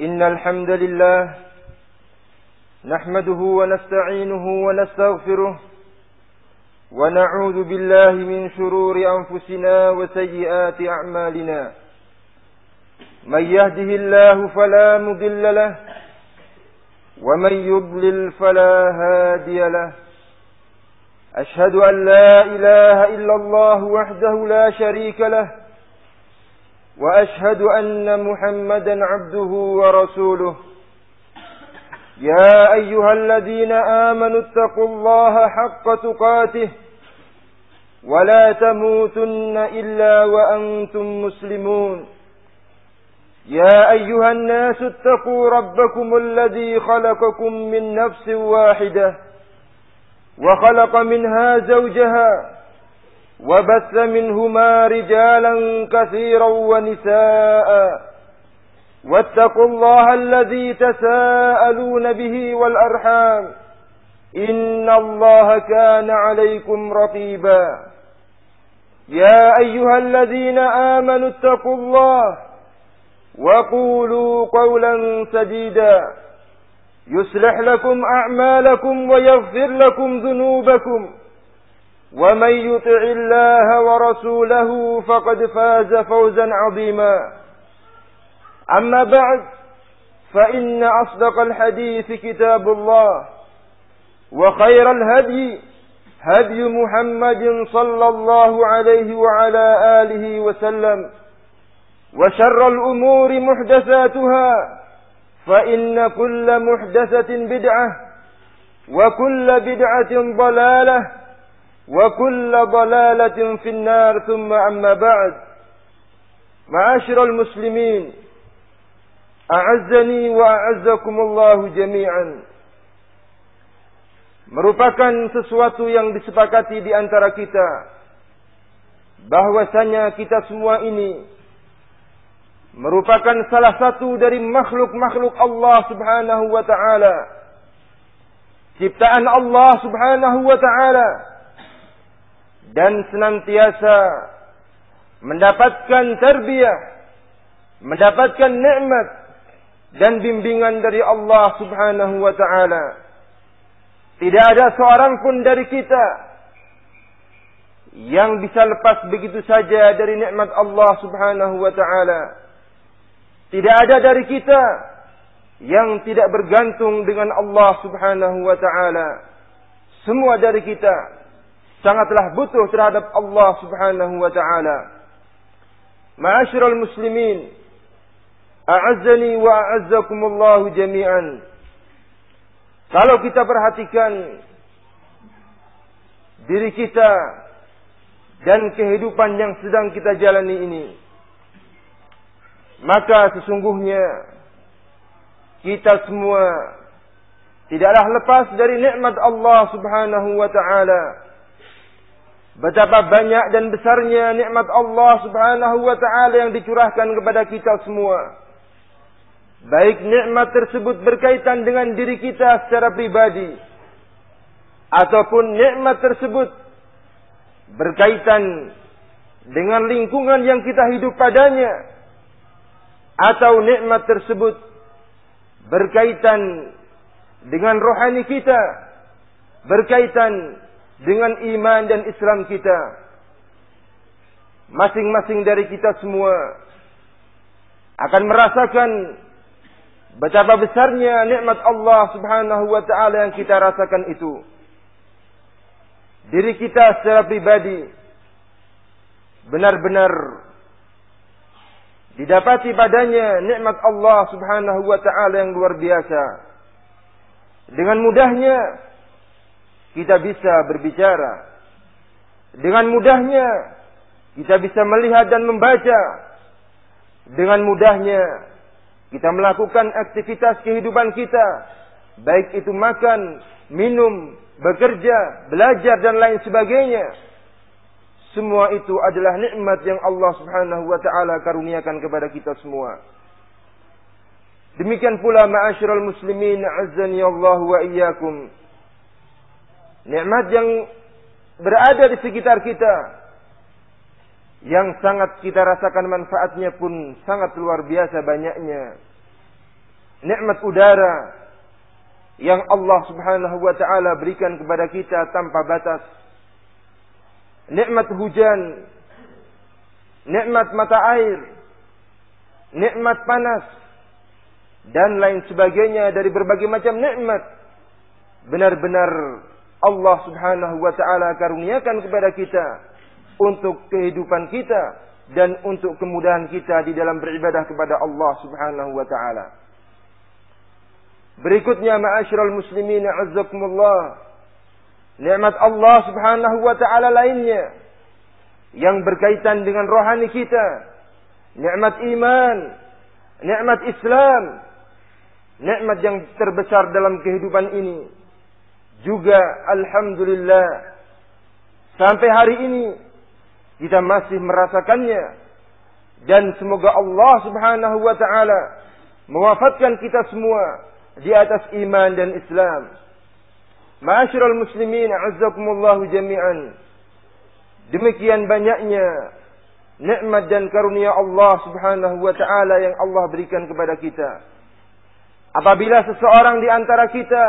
إن الحمد لله نحمده ونستعينه ونستغفره ونعوذ بالله من شرور أنفسنا وسيئات أعمالنا من يهده الله فلا مضل له ومن يضلل فلا هادي له أشهد أن لا إله إلا الله وحده لا شريك له وأشهد أن محمدا عبده ورسوله يا أيها الذين آمنوا اتقوا الله حق تقاته ولا تموتن إلا وأنتم مسلمون يا أيها الناس اتقوا ربكم الذي خلقكم من نفس واحدة وخلق منها زوجها وبث منهما رجالا كثيرا ونساء واتقوا الله الذي تساءلون به والأرحام إن الله كان عليكم رقيبا يا أيها الذين آمنوا اتقوا الله وقولوا قولا سديدا يصلح لكم أعمالكم ويغفر لكم ذنوبكم ومن يطع الله ورسوله فقد فاز فوزا عظيما أما بعد فإن أصدق الحديث كتاب الله وخير الهدي هدي محمد صلى الله عليه وعلى آله وسلم وشر الأمور محدثاتها فإن كل محدثة بدعة وكل بدعة ضلالة وكل ضلالة في النار ثم أما بعد معاشر المسلمين أعزني وأعزكم الله جميعا. Merupakan sesuatu yang disepakati di antara kita bahwasanya kita semua ini merupakan salah satu dari makhluk-makhluk Allah Subhanahu wa taala, ciptaan Allah Subhanahu wa taala, dan senantiasa mendapatkan tarbiyah, mendapatkan nikmat dan bimbingan dari Allah Subhanahu wa taala. Tidak ada seorang pun dari kita yang bisa lepas begitu saja dari nikmat Allah Subhanahu wa taala. Tidak ada dari kita yang tidak bergantung dengan Allah Subhanahu wa taala. Semua dari kita sangatlah butuh terhadap Allah Subhanahu wa taala. Ma'asyiral muslimin, a'azzani wa a'azzakumullah jami'an. Kalau kita perhatikan diri kita dan kehidupan yang sedang kita jalani ini, maka sesungguhnya kita semua tidaklah lepas dari nikmat Allah Subhanahu wa taala. Betapa banyak dan besarnya nikmat Allah Subhanahu wa taala yang dicurahkan kepada kita semua. Baik nikmat tersebut berkaitan dengan diri kita secara pribadi, ataupun nikmat tersebut berkaitan dengan lingkungan yang kita hidup padanya, atau nikmat tersebut berkaitan dengan rohani kita, berkaitan dengan iman dan Islam kita. Masing-masing dari kita semua akan merasakan betapa besarnya nikmat Allah Subhanahu wa taala yang kita rasakan itu. Diri kita secara pribadi benar-benar didapati padanya nikmat Allah Subhanahu wa taala yang luar biasa. Dengan mudahnya kita bisa berbicara. Dengan mudahnya kita bisa melihat dan membaca. Dengan mudahnya kita melakukan aktivitas kehidupan kita, baik itu makan, minum, bekerja, belajar dan lain sebagainya. Semua itu adalah nikmat yang Allah Subhanahu wa taala karuniakan kepada kita semua. Demikian pula ma'asyiral muslimin, azzani Allah wa iyyakum. Nikmat yang berada di sekitar kita, yang sangat kita rasakan manfaatnya pun sangat luar biasa banyaknya. nikmat udara yang Allah Subhanahu wa taala berikan kepada kita tanpa batas. Nikmat hujan, nikmat mata air, nikmat panas dan lain sebagainya dari berbagai macam nikmat. Benar-benar Allah Subhanahu wa taala karuniakan kepada kita untuk kehidupan kita dan untuk kemudahan kita di dalam beribadah kepada Allah Subhanahu wa taala. Berikutnya ma'asyiral muslimin azzakumullah, nikmat Allah Subhanahu wa taala lainnya yang berkaitan dengan rohani kita, nikmat iman, nikmat Islam, nikmat yang terbesar dalam kehidupan ini. Juga alhamdulillah sampai hari ini kita masih merasakannya, dan semoga Allah Subhanahu wa taala mewafatkan kita semua di atas iman dan Islam. Ma'asyiral muslimin azzakumullahu jami'an. Demikian banyaknya nikmat dan karunia Allah Subhanahu wa taala yang Allah berikan kepada kita. Apabila seseorang di antara kita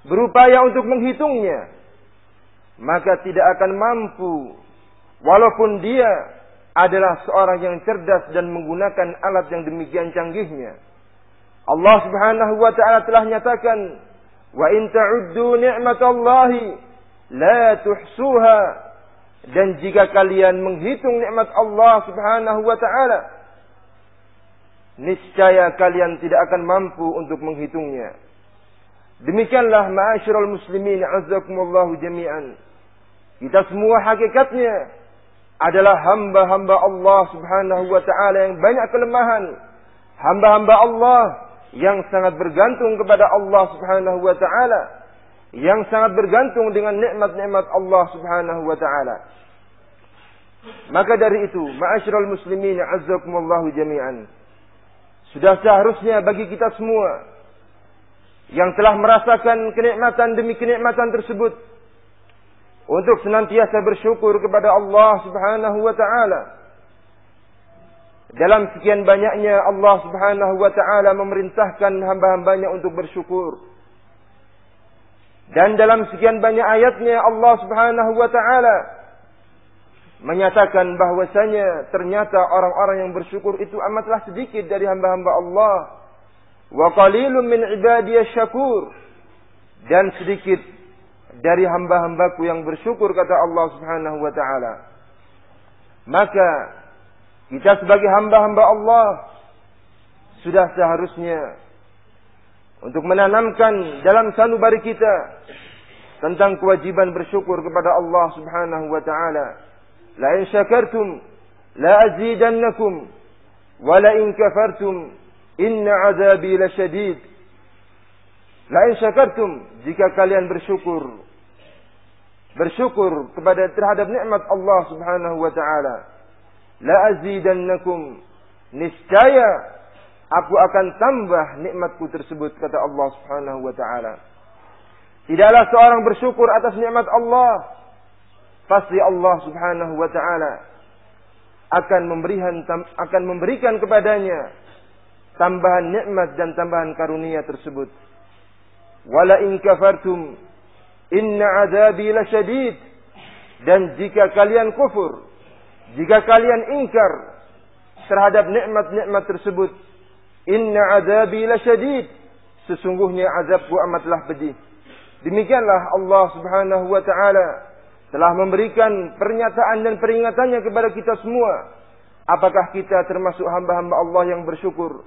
berupaya untuk menghitungnya, maka tidak akan mampu, walaupun dia adalah seorang yang cerdas dan menggunakan alat yang demikian canggihnya. Allah Subhanahu wa taala telah nyatakan, "Wa in ta'uddu ni'matallahi la tuhsuha." Dan jika kalian menghitung nikmat Allah Subhanahu wa taala, niscaya kalian tidak akan mampu untuk menghitungnya. Demikianlah ma'asyiral muslimin azzakumullahu jami'an. Kita semua hakikatnya adalah hamba-hamba Allah Subhanahu wa taala yang banyak kelemahan, hamba-hamba Allah yang sangat bergantung kepada Allah Subhanahu wa taala, yang sangat bergantung dengan nikmat-nikmat Allah Subhanahu wa taala. Maka dari itu, ma'asyiral muslimin azzakumullahu jami'an, sudah seharusnya bagi kita semua yang telah merasakan kenikmatan demi kenikmatan tersebut untuk senantiasa bersyukur kepada Allah Subhanahu wa taala. Dalam sekian banyaknya Allah Subhanahu wa taala memerintahkan hamba-hambanya untuk bersyukur. Dan dalam sekian banyak ayatnya Allah Subhanahu wa taala menyatakan bahwasanya ternyata orang-orang yang bersyukur itu amatlah sedikit dari hamba-hamba Allah. Wa qalilun min ibadiyasy syakur. Dan sedikit dari hamba-hambaku yang bersyukur, kata Allah Subhanahu wa taala. Maka kita sebagai hamba-hamba Allah sudah seharusnya untuk menanamkan dalam sanubari kita tentang kewajiban bersyukur kepada Allah Subhanahu wa taala. La in syakartum la azidannakum wa la in kafartum inna azabi lasyadid. La in syakartum, jika kalian bersyukur terhadap nikmat Allah Subhanahu wa taala, la azidannakum, niscaya aku akan tambah nikmatku tersebut, kata Allah Subhanahu wa taala. Tidaklah seorang bersyukur atas nikmat Allah, pasti Allah Subhanahu wa taala akan memberikan kepadanya tambahan nikmat dan tambahan karunia tersebut. Wala in kafartum inna azabi lasyadid. Dan jika kalian kufur, jika kalian ingkar terhadap nikmat-nikmat tersebut, inna azabi lasyadid, sesungguhnya azabku amatlah pedih. Demikianlah Allah Subhanahu wa taala telah memberikan pernyataan dan peringatannya kepada kita semua. Apakah kita termasuk hamba-hamba Allah yang bersyukur,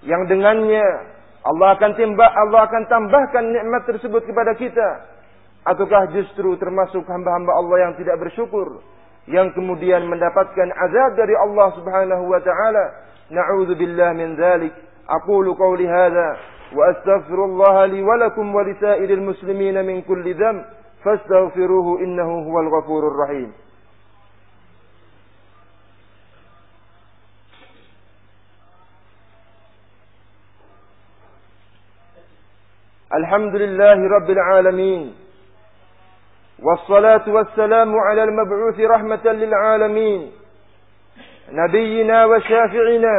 yang dengannya Allah akan tambahkan nikmat tersebut kepada kita, ataukah justru termasuk hamba-hamba Allah yang tidak bersyukur, yang kemudian mendapatkan azab dari Allah Subhanahu wa taala? Na'udzubillah min dzalik. Aqulu qawli hadza wa astaghfirullah li wa lakum wa lisairil muslimin min kulli dhanb fastaghfiruhu innahu huwal ghafurur rahim. Alhamdulillahi rabbil alamin. والصلاة والسلام على المبعوث رحمة للعالمين نبينا وشافعنا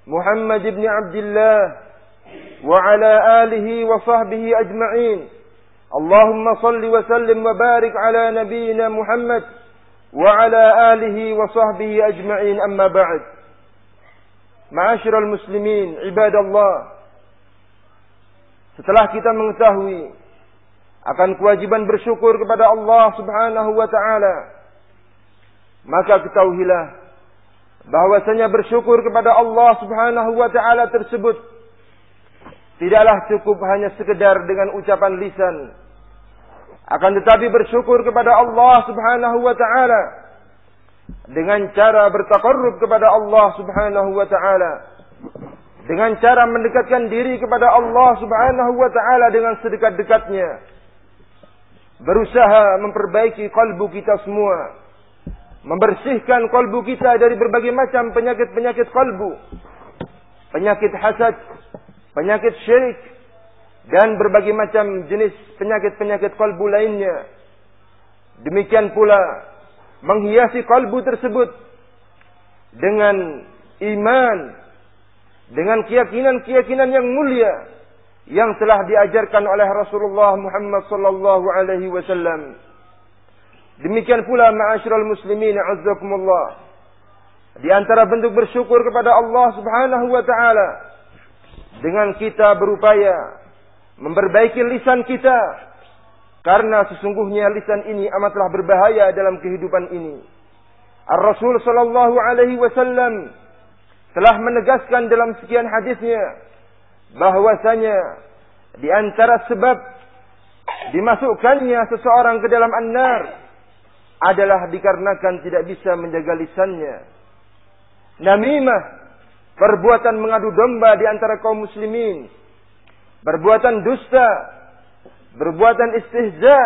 محمد بن عبد الله وعلى آله وصحبه أجمعين. اللهم صل وسلم وبارك على نبينا محمد وعلى آله وصحبه أجمعين. أما بعد. Ma'asyiral muslimin, ibadallah. Setelah kita mengetahui akan kewajiban bersyukur kepada Allah Subhanahu wa taala, maka ketahuilah bahwasanya bersyukur kepada Allah Subhanahu wa taala tersebut tidaklah cukup hanya sekedar dengan ucapan lisan, akan tetapi bersyukur kepada Allah Subhanahu wa taala dengan cara bertaqarrub kepada Allah Subhanahu wa taala, dengan cara mendekatkan diri kepada Allah Subhanahu wa taala dengan sedekat-dekatnya, berusaha memperbaiki kalbu kita semua, membersihkan kalbu kita dari berbagai macam penyakit-penyakit kalbu, penyakit hasad, penyakit syirik, dan berbagai macam jenis penyakit-penyakit kalbu lainnya. Demikian pula menghiasi kalbu tersebut dengan iman, dengan keyakinan-keyakinan yang mulia yang telah diajarkan oleh Rasulullah Muhammad sallallahu alaihi wasallam. Demikian pula ma'asyiral muslimin azzakumullah, di antara bentuk bersyukur kepada Allah Subhanahu wa taala dengan kita berupaya memperbaiki lisan kita, karena sesungguhnya lisan ini amatlah berbahaya dalam kehidupan ini. Ar-Rasul sallallahu alaihi wasallam telah menegaskan dalam sekian hadisnya bahwasanya di antara sebab dimasukkannya seseorang ke dalam an-nar adalah dikarenakan tidak bisa menjaga lisannya. Namimah, perbuatan mengadu domba di antara kaum muslimin, perbuatan dusta, perbuatan istihza,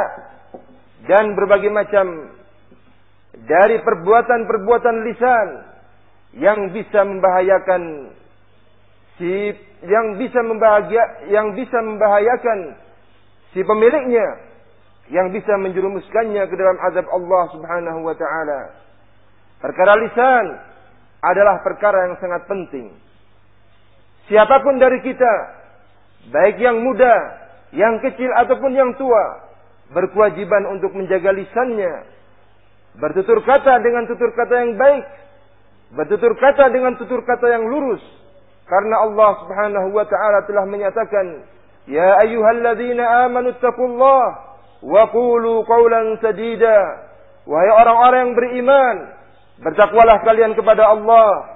dan berbagai macam dari perbuatan-perbuatan lisan yang bisa membahayakan si pemiliknya, yang bisa menjerumuskannya ke dalam azab Allah Subhanahu wa taala. Perkara lisan adalah perkara yang sangat penting. Siapapun dari kita, baik yang muda, yang kecil ataupun yang tua, berkewajiban untuk menjaga lisannya, bertutur kata dengan tutur kata yang baik, bertutur kata dengan tutur kata yang lurus, karena Allah Subhanahu wa taala telah menyatakan, ya ayyuhalladzina amanu taqullaha wa qulu qawlan sadida. Wahai orang-orang yang beriman, bertakwalah kalian kepada Allah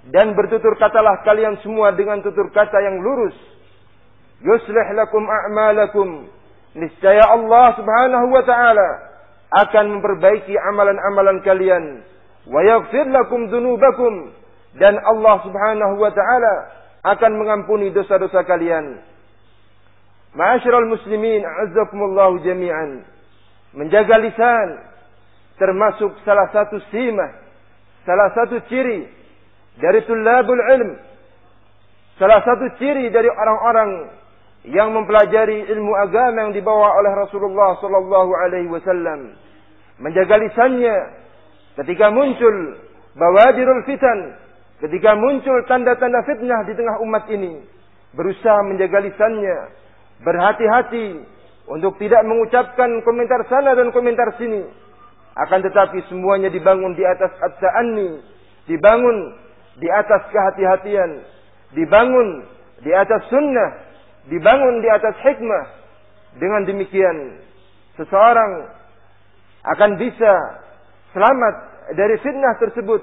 dan bertutur katalah kalian semua dengan tutur kata yang lurus. Yuslih lakum a'malakum. Niscaya Allah Subhanahu wa taala akan memperbaiki amalan-amalan kalian. Wa yaghfir lakum dzunubakum, dan Allah Subhanahu wa taala akan mengampuni dosa-dosa kalian. Ma'asyiral muslimin a'azzakumullah jami'an. Menjaga lisan termasuk salah satu simah, salah satu ciri dari tullabul ilm, salah satu ciri dari orang-orang yang mempelajari ilmu agama yang dibawa oleh Rasulullah sallallahu alaihi wasallam. Menjaga lisannya ketika muncul bawadirul fitan, ketika muncul tanda-tanda fitnah di tengah umat ini, berusaha menjaga lisannya, berhati-hati untuk tidak mengucapkan komentar sana dan komentar sini, akan tetapi semuanya dibangun di atas at-ta'anni, dibangun di atas kehati-hatian, dibangun di atas sunnah, dibangun di atas hikmah. Dengan demikian seseorang akan bisa selamat dari fitnah tersebut,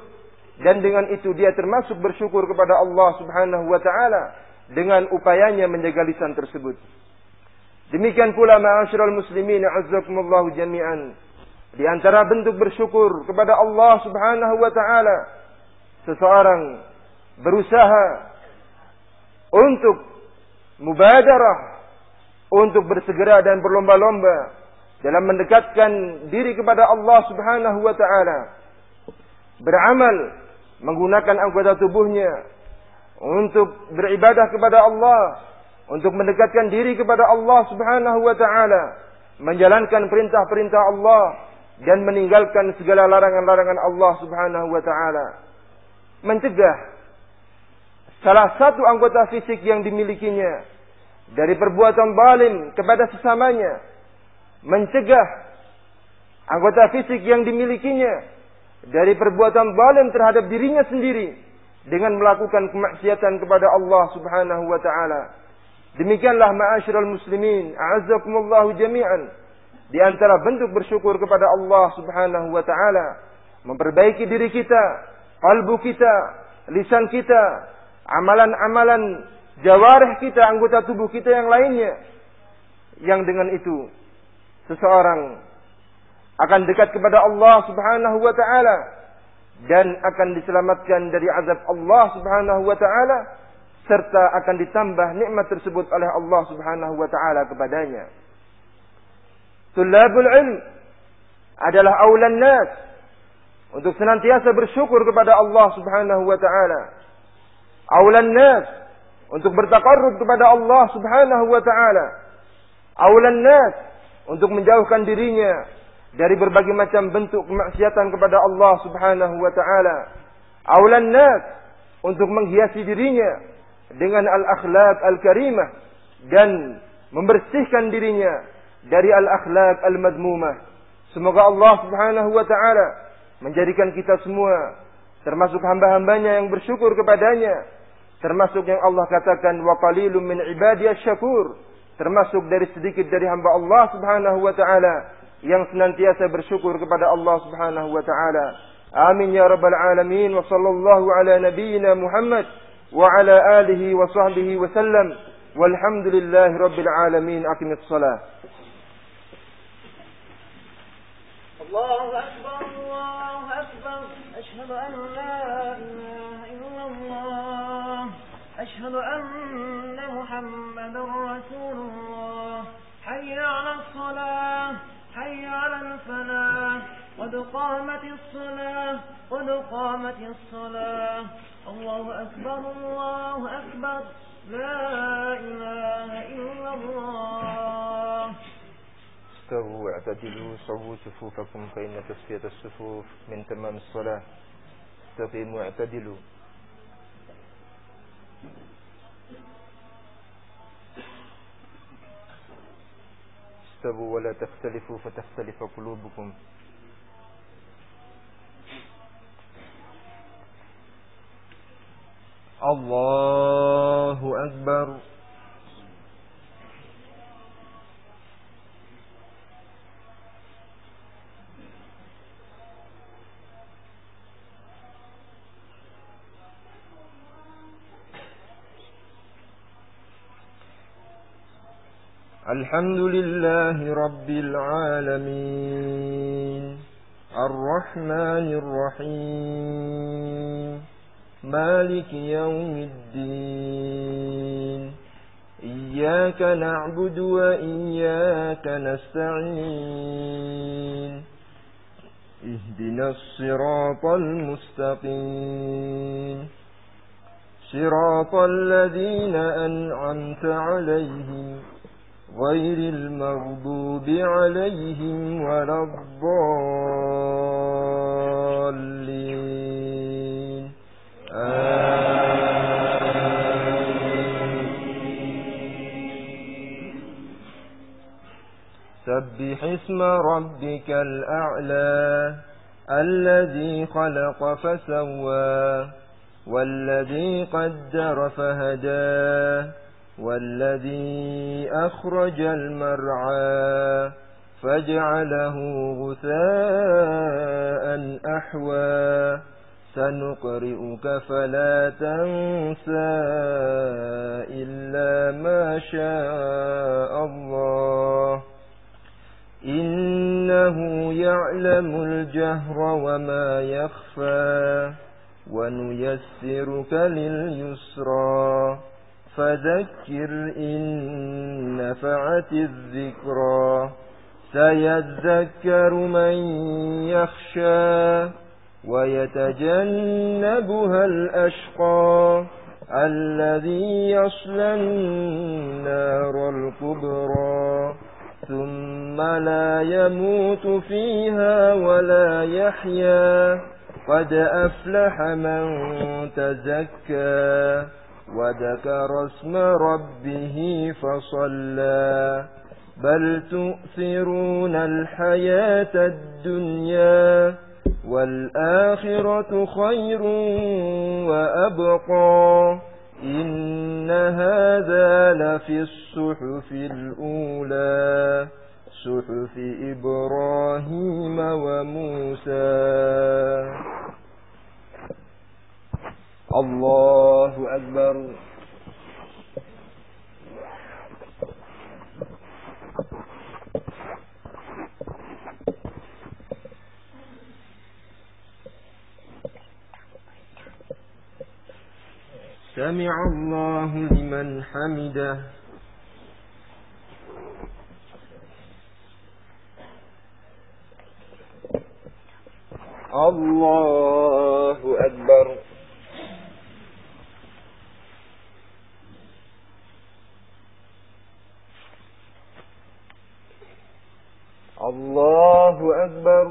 dan dengan itu dia termasuk bersyukur kepada Allah Subhanahu wa taala dengan upayanya menjaga lisan tersebut. Demikian pula ma'asyiral muslimin a'azzakumullah jami'an, di antara bentuk bersyukur kepada Allah Subhanahu wa taala, seseorang berusaha untuk mubadarah, untuk bersegera dan berlomba-lomba dalam mendekatkan diri kepada Allah Subhanahu wa taala, beramal menggunakan anggota tubuhnya untuk beribadah kepada Allah, untuk mendekatkan diri kepada Allah Subhanahu wa taala, menjalankan perintah-perintah Allah dan meninggalkan segala larangan-larangan Allah Subhanahu wa taala. Mencegah salah satu anggota fisik yang dimilikinya dari perbuatan zalim kepada sesamanya, mencegah anggota fisik yang dimilikinya dari perbuatan zalim terhadap dirinya sendiri dengan melakukan kemaksiatan kepada Allah Subhanahu wa taala. Demikianlah ma'asyiral muslimin, a'azzakumullahu jami'an, di antara bentuk bersyukur kepada Allah Subhanahu wa taala, memperbaiki diri kita, kalbu kita, lisan kita, amalan-amalan jawarih kita, anggota tubuh kita yang lainnya, yang dengan itu seseorang akan dekat kepada Allah Subhanahu wa taala dan akan diselamatkan dari azab Allah Subhanahu wa taala, serta akan ditambah nikmat tersebut oleh Allah Subhanahu wa taala kepadanya. Tulabul ilm adalah aulan nas untuk senantiasa bersyukur kepada Allah Subhanahu wa taala. Aulan nas untuk bertaqarrub kepada Allah Subhanahu wa taala. Aulan nas untuk menjauhkan dirinya dari berbagai macam bentuk kemaksiatan kepada Allah Subhanahu wa taala. Aulan nas untuk menghiasi dirinya dengan al-akhlaq al-karimah dan membersihkan dirinya dari al-akhlaq al-madmumah. Semoga Allah Subhanahu wa taala menjadikan kita semua termasuk hamba-hambanya yang bersyukur kepadanya, termasuk yang Allah katakan wa qalilum min ibadiyasy syakur, termasuk dari sedikit dari hamba Allah Subhanahu wa taala yang senantiasa bersyukur kepada Allah Subhanahu wa taala. Amin ya rabbal alamin. Wa sallallahu ala nabiyyina Muhammad wa ala alihi wa sahbihi wa sallam. Walhamdulillahi rabbil alamin. Aqimis shalah. Allahu akbar, Allahu akbar. Asyhadu an la ilaha illallah. Asyhadu anna Muhammadar Rasulullah. Hayya 'alas shalah. حي على الفلاح قد قامت الصلاة قد قامت الصلاة الله أكبر الله أكبر لا إله إلا الله. استووا واعتدلوا صووا صفوفكم فإن تسوية الصفوف من تمام الصلاة. استقيموا واعتدلوا. استووا ولا تختلفوا فتختلف قلوبكم. الله أكبر. الحمد لله رب العالمين الرحمن الرحيم مالك يوم الدين إياك نعبد وإياك نستعين اهدنا الصراط المستقيم صراط الذين أنعمت عليهم غير المغضوب عليهم ولا الضالين سبح اسم ربك الأعلى الذي خلق فسوى والذي قدر فهدى والذي أخرج المرعى فجعله غثاء أحوى سنقرئك فلا تنسى إلا ما شاء الله إنه يعلم الجهر وما يخفى ونيسرك لليسرى فذكر إن نفعت الذكرى سيذكر من يخشى ويتجنبها الأشقى الذي يصلى النار الكبرى ثم لا يموت فيها ولا يحيا قد أفلح من تزكى وذكر اسم ربه فصلى بل تؤثرون الحياة الدنيا والآخرة خير وأبقى إن هذا لفي الصحف الأولى صحف إبراهيم وموسى. الله أكبر. سمع الله لمن حمده. الله أكبر. الله أكبر.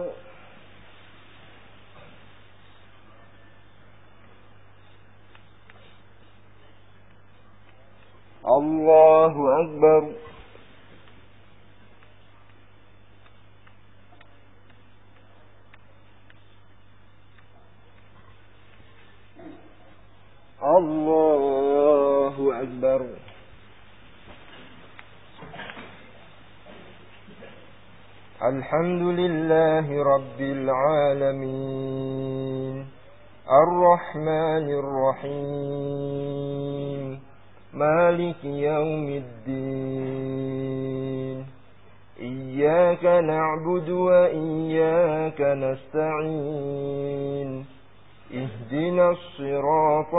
الله أكبر. الله أكبر. الحمد لله رب العالمين الرحمن الرحيم مالك يوم الدين إياك نعبد وإياك نستعين اهدنا الصراط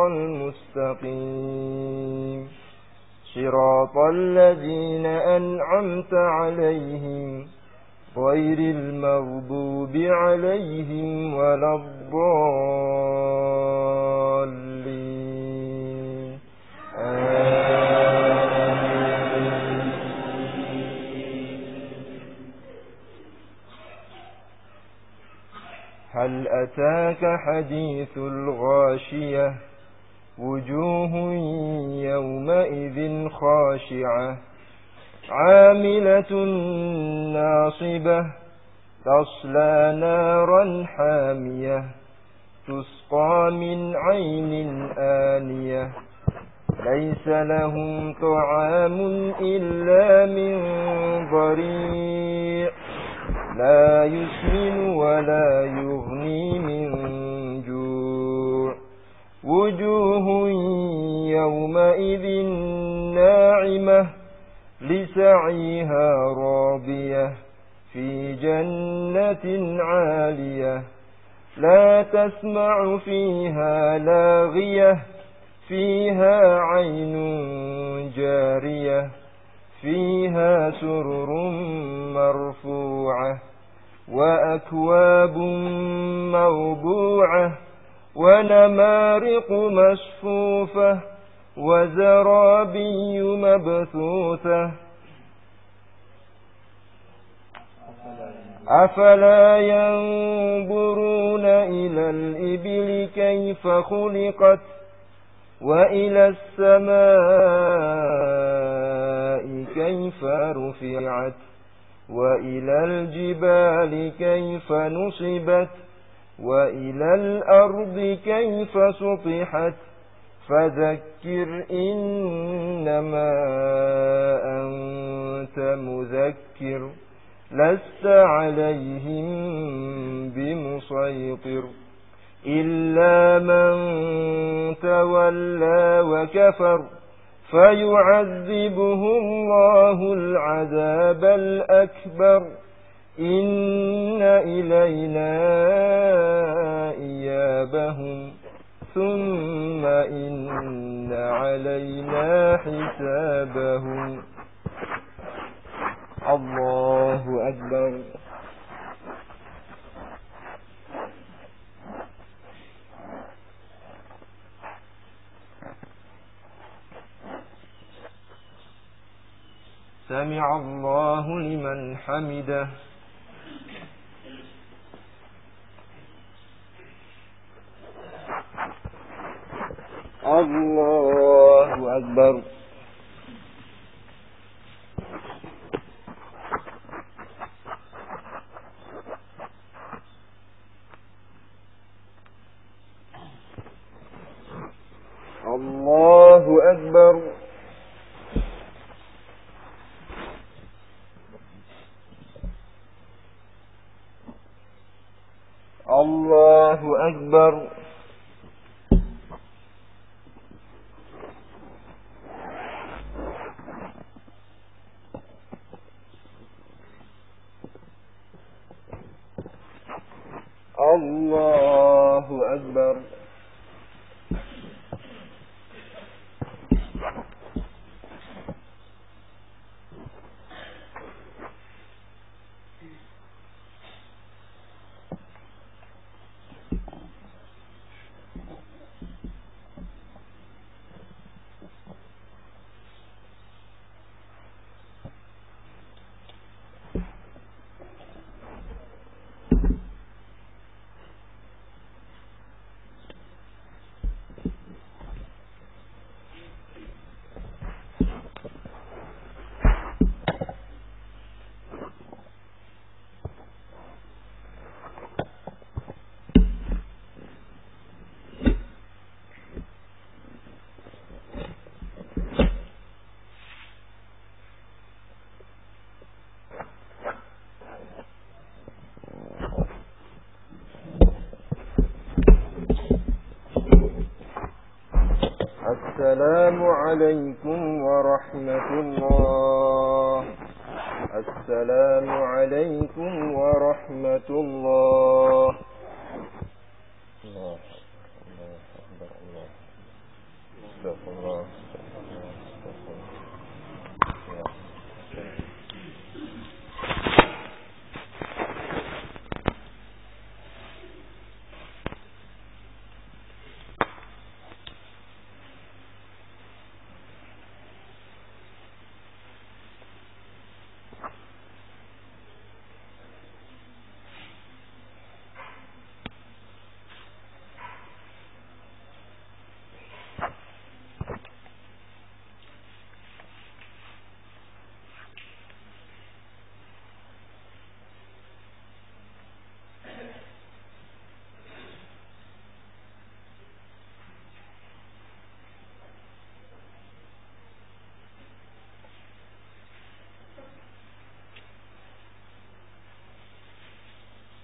المستقيم صراط الذين أنعمت عليهم غير المغضوب عليهم ولا الضالين. هل أتاك حديث الغاشية وجوه يومئذ خاشعة عاملة ناصبة تصلى نارا حامية تسقى من عين آنية ليس لهم طعام إلا من ضريع لا يسمن ولا يغني من جوع وجوه يومئذ ناعمة لسعيها راضية في جنة عالية لا تسمع فيها لاغية فيها عين جارية فيها سرر مرفوعة وأكواب موضوعة ونمارق مصفوفة وزرابي مبثوثة أفلا ينظرون إلى الإبل كيف خلقت وإلى السماء كيف رفعت وإلى الجبال كيف نصبت وإلى الأرض كيف سطحت فذكر إنما أنت مذكر لست عليهم بمسيطر إلا من تولى وكفر فيعذبه الله العذاب الأكبر إن إلينا إيابهم ثم إن علينا حسابهم. الله أكبر. سمع الله لمن حمده. Allahu Akbar. Allahu Akbar. Allahu Akbar. Allahu Akbar. السلام عليكم ورحمة الله. السلام عليكم ورحمة الله. الله أكبر. الله استغفر الله.